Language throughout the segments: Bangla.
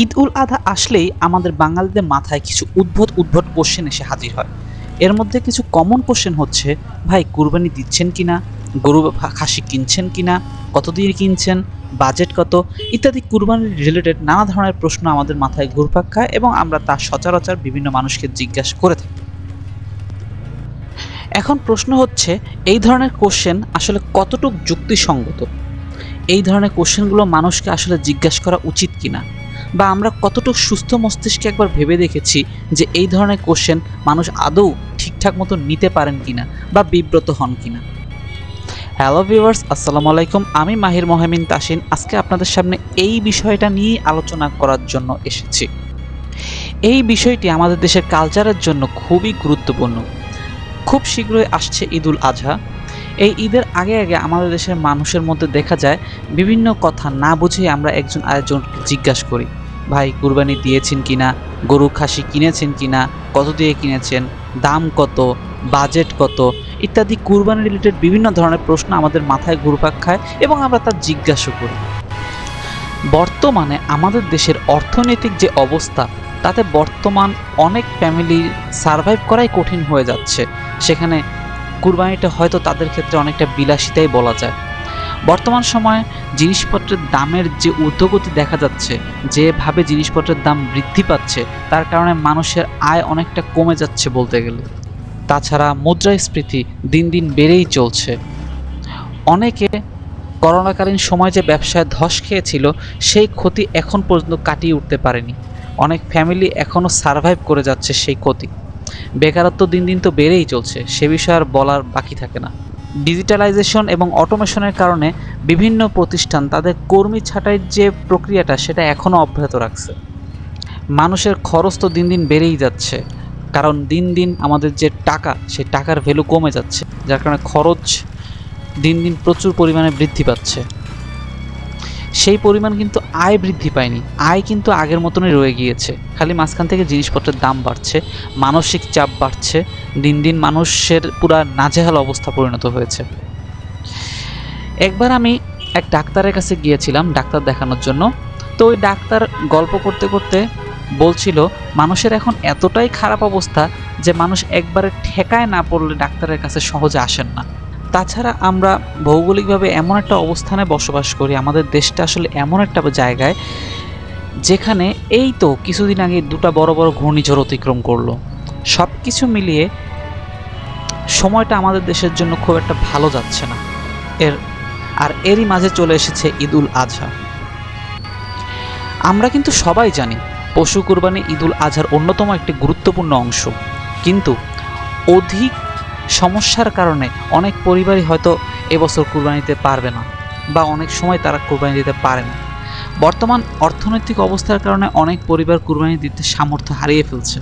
ঈদ উল আধা আসলেই আমাদের বাঙালিদের মাথায় কিছু উদ্ভট উদ্ভট কোশ্চেন এসে হাজির হয়। এর মধ্যে কিছু কমন কোশ্চেন হচ্ছে, ভাই কুরবানি দিচ্ছেন কিনা, গরু বা খাসি কিনছেন কিনা, কত দিয়ে কিনছেন, বাজেট কত, ইত্যাদি কুরবানির রিলেটেড নানা ধরনের প্রশ্ন আমাদের মাথায় ঘুরপাক খায় এবং আমরা তা সচরাচর বিভিন্ন মানুষকে জিজ্ঞাসা করে থাকি। এখন প্রশ্ন হচ্ছে, এই ধরনের কোশ্চেন আসলে কতটুকু যুক্তিসঙ্গত? এই ধরনের কোশ্চেনগুলো মানুষকে আসলে জিজ্ঞাসা করা উচিত কিনা, বা আমরা কতটুকু সুস্থ মস্তিষ্কে একবার ভেবে দেখেছি যে এই ধরনের কোশ্চেন মানুষ আদৌ ঠিকঠাক মতো নিতে পারেন কিনা বা বিব্রত হন কিনা। হ্যালো ভিউয়ার্স, আসসালামু আলাইকুম। আমি মাহির মোহামিন তাসিন আজকে আপনাদের সামনে এই বিষয়টা নিয়ে আলোচনা করার জন্য এসেছি। এই বিষয়টি আমাদের দেশের কালচারের জন্য খুবই গুরুত্বপূর্ণ। খুব শীঘ্রই আসছে ঈদ উল আজহা। এই ঈদের আগে আগে আমাদের দেশের মানুষের মধ্যে দেখা যায় বিভিন্ন কথা না বুঝেই আমরা একজন আরেকজনকে জিজ্ঞাসা করি, ভাই কুরবানি দিয়েছেন কিনা, গরু খাসি কিনেছেন কিনা, কত দিয়ে কিনেছেন, দাম কত, বাজেট কত, ইত্যাদি কুরবানি রিলেটেড বিভিন্ন ধরনের প্রশ্ন আমাদের মাথায় ঘুরপাক খায় এবং আমরা তা জিজ্ঞাসা করি। বর্তমানে আমাদের দেশের অর্থনৈতিক যে অবস্থা, তাতে বর্তমান অনেক ফ্যামিলি সারভাইভ করাই কঠিন হয়ে যাচ্ছে। সেখানে কুরবানিটা হয়তো তাদের ক্ষেত্রে অনেকটা বিলাসিতাই বলা যায়। বর্তমান সময়ে জিনিসপত্রের দামের যে ঊর্ধ্বগতি দেখা যাচ্ছে, যেভাবে জিনিসপত্রের দাম বৃদ্ধি পাচ্ছে, তার কারণে মানুষের আয় অনেকটা কমে যাচ্ছে বলতে গেলে। তাছাড়া মুদ্রাস্ফীতি দিন দিন বেড়েই চলছে। অনেকে করোনাকালীন সময় যে ব্যবসায় ধস খেয়েছিল, সেই ক্ষতি এখন পর্যন্ত কাটিয়ে উঠতে পারেনি। অনেক ফ্যামিলি এখনও সারভাইভ করে যাচ্ছে সেই ক্ষতি। বেকারত্ব দিন দিন তো বেড়েই চলছে, সে বিষয়ে আর বলার বাকি থাকে না। ডিজিটালাইজেশন এবং অটোমেশনের কারণে বিভিন্ন প্রতিষ্ঠান তাদের কর্মী ছাঁটাইয়ের যে প্রক্রিয়াটা, সেটা এখনও অব্যাহত রাখছে। মানুষের খরচ তো দিন দিন বেড়েই যাচ্ছে, কারণ দিন দিন আমাদের যে টাকা, সেই টাকার ভ্যালু কমে যাচ্ছে, যার কারণে খরচ দিন দিন প্রচুর পরিমাণে বৃদ্ধি পাচ্ছে। সেই পরিমাণ কিন্তু আয় বৃদ্ধি পায়নি, আয় কিন্তু আগের মতনই রয়ে গিয়েছে। খালি মাঝখান থেকে জিনিসপত্রের দাম বাড়ছে, মানসিক চাপ বাড়ছে, দিন দিন মানুষের পুরা নাজেহাল অবস্থা পরিণত হয়েছে। একবার আমি এক ডাক্তারের কাছে গিয়েছিলাম ডাক্তার দেখানোর জন্য। তো ওই ডাক্তার গল্প করতে করতে বলছিল, মানুষের এখন এতটাই খারাপ অবস্থা যে মানুষ একবারে ঠেকায় না পড়লে ডাক্তারের কাছে সহজে আসেন না। তাছাড়া আমরা ভৌগোলিকভাবে এমন একটা অবস্থানে বসবাস করি, আমাদের দেশটা আসলে এমন একটা জায়গায় যেখানে এই তো কিছুদিন আগে দুটো বড় বড় ঘূর্ণিঝড় অতিক্রম করলো। সব কিছু মিলিয়ে সময়টা আমাদের দেশের জন্য খুব একটা ভালো যাচ্ছে না। এরই মাঝে চলে এসেছে ঈদ উল আজহা। আমরা কিন্তু সবাই জানি পশু কুরবানি ঈদ উল আজহার অন্যতম একটি গুরুত্বপূর্ণ অংশ, কিন্তু অধিক সমস্যার কারণে অনেক পরিবারই হয়তো এবছর কুরবানি দিতে পারবে না, বা অনেক সময় তারা কুরবানি দিতে পারে না। বর্তমান অর্থনৈতিক অবস্থার কারণে অনেক পরিবার কুরবানি দিতে সামর্থ্য হারিয়ে ফেলছে।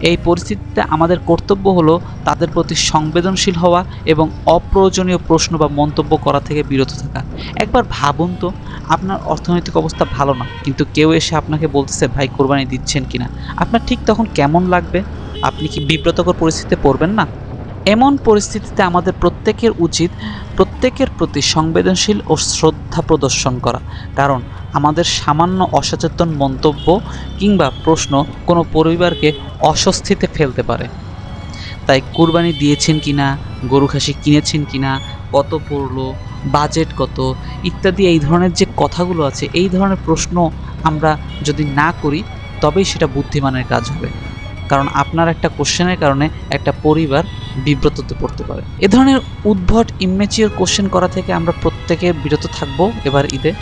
এই পরিস্থিতিতে আমাদের কর্তব্য হলো তাদের প্রতি সংবেদনশীল হওয়া এবং অপ্রয়োজনীয় প্রশ্ন বা মন্তব্য করা থেকে বিরত থাকা। একবার ভাবুন তো, আপনার অর্থনৈতিক অবস্থা ভালো না, কিন্তু কেউ এসে আপনাকে বলতেছে ভাই কোরবানি দিচ্ছেন কিনা, আপনার ঠিক তখন কেমন লাগবে? আপনি কি বিব্রতকর পরিস্থিতিতে পড়বেন না? এমন পরিস্থিতিতে আমাদের প্রত্যেকের উচিত প্রত্যেকের প্রতি সংবেদনশীল ও শ্রদ্ধা প্রদর্শন করা, কারণ আমাদের সামান্য অসচেতন মন্তব্য কিংবা প্রশ্ন কোনো পরিবারকে অস্বস্তিতে ফেলতে পারে। তাই কুরবানি দিয়েছেন কিনা, গরু খাসি কিনেছেন কিনা, কত পড়লো, বাজেট কত, ইত্যাদি এই ধরনের যে কথাগুলো আছে, এই ধরনের প্রশ্ন আমরা যদি না করি তবেই সেটা বুদ্ধিমানের কাজ হবে। কারণ আপনার একটা কোশ্চেনের কারণে একটা পরিবার বিব্রততে পড়তে পারে। এ ধরনের উদ্ভট ইম্যাচিওর কোশ্চেন করা থেকে আমরা প্রত্যেকে বিরত থাকব এবার ঈদে।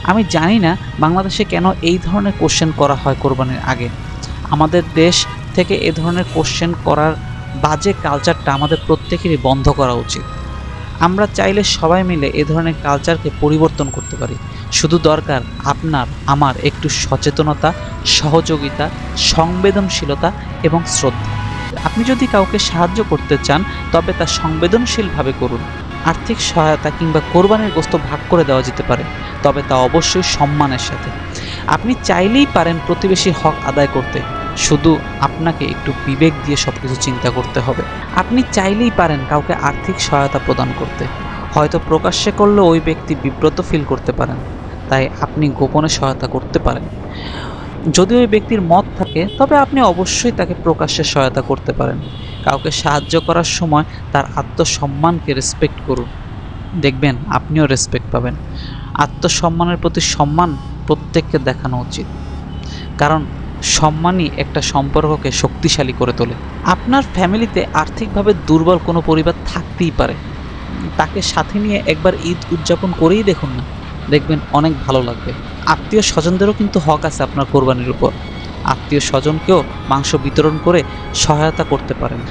আমি জানি না বাংলাদেশে কেন এই ধরনের কোশ্চেন করা হয় কোরবানির আগে। আমাদের দেশ থেকে এ ধরনের কোশ্চেন করার বাজে কালচারটা আমাদের প্রত্যেকেরই বন্ধ করা উচিত। আমরা চাইলে সবাই মিলে এ ধরনের কালচারকে পরিবর্তন করতে পারি। শুধু দরকার আপনার আমার একটু সচেতনতা, সহযোগিতা, সংবেদনশীলতা এবং শ্রদ্ধা। আপনি যদি কাউকে সাহায্য করতে চান তবে তা সংবেদনশীলভাবে করুন। আর্থিক সহায়তা কিংবা কোরবানির গোশত ভাগ করে দেওয়া যেতে পারে, তবে তা অবশ্যই সম্মানের সাথে। আপনি চাইলেই পারেন প্রতিবেশীর হক আদায় করতে, শুধু আপনাকে একটু বিবেক দিয়ে সব কিছু চিন্তা করতে হবে। আপনি চাইলেই পারেন কাউকে আর্থিক সহায়তা প্রদান করতে, হয়তো প্রকাশ্যে করলে ওই ব্যক্তি বিব্রত ফিল করতে পারেন, তাই আপনি গোপনে সহায়তা করতে পারেন। যদি ওই ব্যক্তির মত থাকে তবে আপনি অবশ্যই তাকে প্রকাশ্যে সহায়তা করতে পারেন। কাউকে সাহায্য করার সময় তার আত্মসম্মানকে রেসপেক্ট করুন, দেখবেন আপনিও রেসপেক্ট পাবেন। আত্মসম্মানের প্রতি সম্মান প্রত্যেককে দেখানো উচিত, কারণ সম্মানই একটা সম্পর্ককে শক্তিশালী করে তোলে। আপনার ফ্যামিলিতে আর্থিকভাবে দুর্বল কোনো পরিবার থাকতেই পারে, তাকে সাথে নিয়ে একবার ঈদ উদযাপন করেই দেখুন না, দেখবেন অনেক ভালো লাগবে। আত্মীয় স্বজনদেরও কিন্তু হক আছে আপনার কোরবানির উপর। আত্মীয় স্বজনকেও মাংস বিতরণ করে সহায়তা করতে পারেন।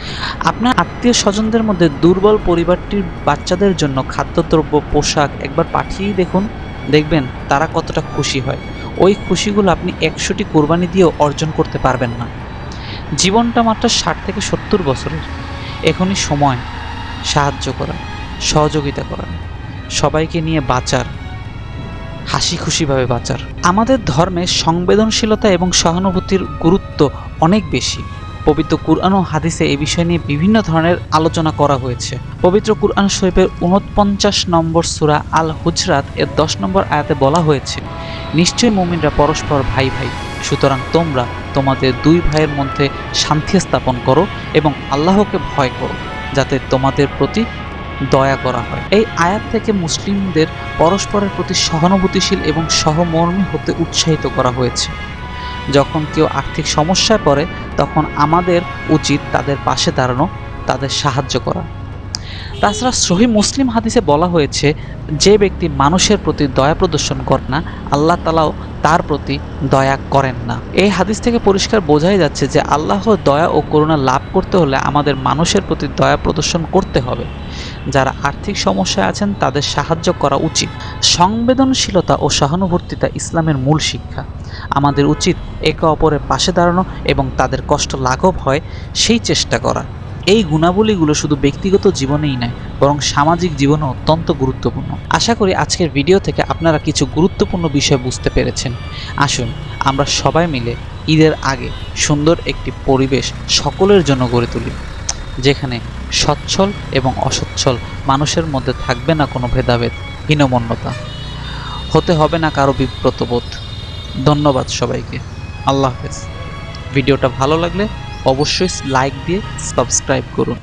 আপনার আত্মীয় স্বজনদের মধ্যে দুর্বল পরিবারটির বাচ্চাদের জন্য খাদ্যদ্রব্য, পোশাক একবার পাঠিয়েই দেখুন, দেখবেন তারা কতটা খুশি হয়। ওই খুশিগুলো আপনি 100টি কোরবানি দিয়েও অর্জন করতে পারবেন না। জীবনটা মাত্র 60 থেকে 70 বছরের। এখনই সময় সাহায্য করা, সহযোগিতা করা, সবাইকে নিয়ে বাঁচার, হাসি খুশিভাবে বাঁচার। আমাদের ধর্মে সংবেদনশীলতা এবং সহানুভূতির গুরুত্ব অনেক বেশি। পবিত্র কুরআন ও হাদিসে এই বিষয় নিয়ে বিভিন্ন ধরনের আলোচনা করা হয়েছে। পবিত্র কুরআন শরীফের 49 নম্বর সূরা আল হুজরাত এর 10 নম্বর আয়াতে বলা হয়েছে, নিশ্চয়ই মুমিনরা পরস্পর ভাই ভাই, সুতরাং তোমরা তোমাদের দুই ভাইয়ের মধ্যে শান্তি স্থাপন করো এবং আল্লাহকে ভয় করো, যাতে তোমাদের প্রতি দয়া করা হয়। এই আয়াত থেকে মুসলিমদের পরস্পরের প্রতি সহানুভূতিশীল এবং সহমর্মী হতে উৎসাহিত করা হয়েছে। যখন কেউ আর্থিক সমস্যায় পড়ে তখন আমাদের উচিত তাদের পাশে দাঁড়ানো, তাদের সাহায্য করা। তাছাড়া সহিহ মুসলিম হাদিসে বলা হয়েছে, যে ব্যক্তি মানুষের প্রতি দয়া প্রদর্শন করে না, আল্লাহ তাআলাও তার প্রতি দয়া করেন না। এই হাদিস থেকে পরিষ্কার বোঝাই যাচ্ছে যে আল্লাহর দয়া ও করুণা লাভ করতে হলে আমাদের মানুষের প্রতি দয়া প্রদর্শন করতে হবে। যারা আর্থিক সমস্যায় আছেন তাদের সাহায্য করা উচিত। সংবেদনশীলতা ও সহানুভূতিতা ইসলামের মূল শিক্ষা। আমাদের উচিত একে অপরের পাশে দাঁড়ানো এবং তাদের কষ্ট লাঘব হয় সেই চেষ্টা করা। এই গুণাবলীগুলো শুধু ব্যক্তিগত জীবনেই নয়, বরং সামাজিক জীবনেও অত্যন্ত গুরুত্বপূর্ণ। আশা করি আজকের ভিডিও থেকে আপনারা কিছু গুরুত্বপূর্ণ বিষয় বুঝতে পেরেছেন। আসুন আমরা সবাই মিলে ঈদের আগে সুন্দর একটি পরিবেশ সকলের জন্য গড়ে তুলি, যেখানে সচ্ছল এবং অসচ্ছল মানুষের মধ্যে থাকবে না কোনো ভেদাভেদ, হীনমন্যতা, হতে হবে না কারো বিব্রতবোধ। ধন্যবাদ সবাইকে। আল্লাহ হাফেজ। ভিডিওটা ভালো লাগলে অবশ্যই লাইক দিয়ে সাবস্ক্রাইব করুন।